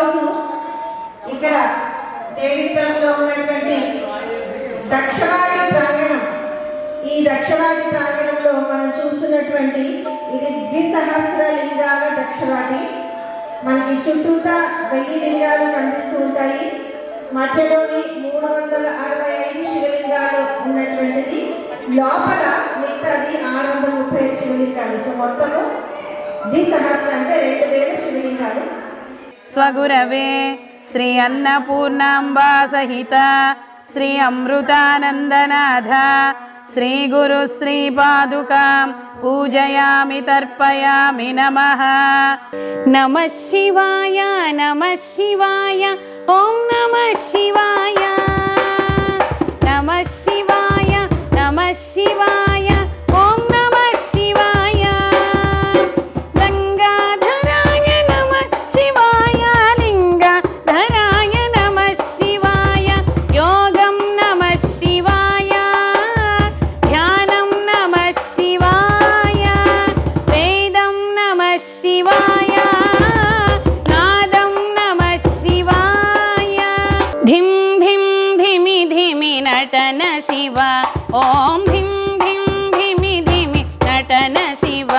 ఈరోజు ఇక్కడ దేవీపురంలో ఉన్నటువంటి దక్షవాటి ప్రాంగణం, ఈ దక్షవాటి ప్రాంగణంలో మనం చూస్తున్నటువంటి ఇది ద్విసహస్ర లింగాల దక్షవాటి. మనకి చుట్టూతా 1000 లింగాలు కనిపిస్తూ ఉంటాయి. మధ్యలోని 365 శివలింగాలు ఉన్నటువంటిది, లోపల మిగతాది 630 శివలింగాలు. సో మొత్తము ద్విసహస్ర అంటే 2000 శివలింగాలు. స్వగురవే శ్రీ అన్నపూర్ణాంబా సహిత శ్రీ అమృతానందనాథ శ్రీ గురు శ్రీ పాదుకాం పూజయామి తర్పయామి నమః. నమః శివాయ నమః శివాయ ఓం నమః శివాయ నమః శివాయ నమః శివాయ ఓం నమః శివాయ. గంగాధరాయ నమః శివాయ లింగధరాయ నమః శివాయ యోగం నమః శివాయ ధ్యానం నమః శివాయ వేదం నమః శివాయ నాదం నమః శివాయ. ధిం ధిం ధిమి ధిమి నటన శివ ఓం ధిం ధిం ధిమి ధిమి నటన శివ.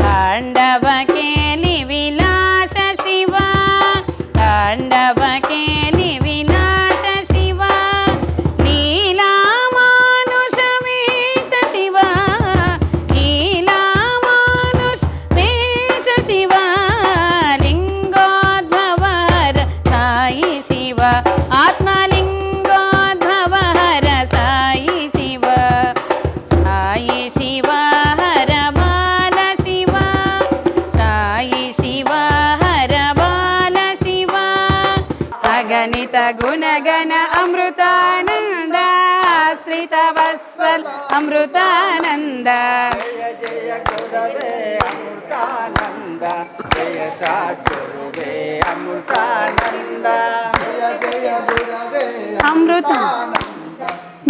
తాండవ కేలి విలాస శివ తాండవ కేలి విలాస శివ. లీలామానుష వేష శివ లీలామానుష వేష శివ. లింగోద్భవహర సాయి శివ ఆత్మలింగోద్భవహర సాయి శివ. సాయి శివ హర బాల శివ సాయి శివ హర బాల శివ. అగణిత గుణగణ అమృతానంద ఆశ్రిత వత్సల్ అమృతానంద. జయ జయ గురవే అమృతానంద జయ సద్గురువే అమృతానంద జయ జయ గురవే అమృత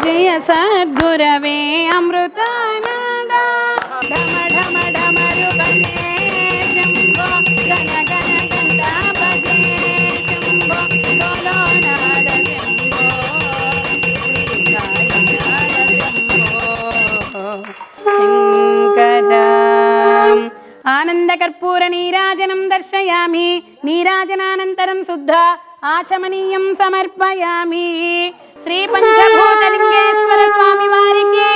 జయ సద్గురవే అమృతానంద. ఢమ ఢమ ఢమరు బజే శంభో గణ గణ గంటాపజే శంభో డోలోనాద శంభో శ్రీకాయనాద శంభో శంకర. ఆనందకర్పూర నీరాజనం దర్శయామి. నీరాజనానంతరం శుద్ధ ఆచమనీయం సమర్పయామి. శ్రీ పంచభూతలింగేశ్వర స్వామి వారికి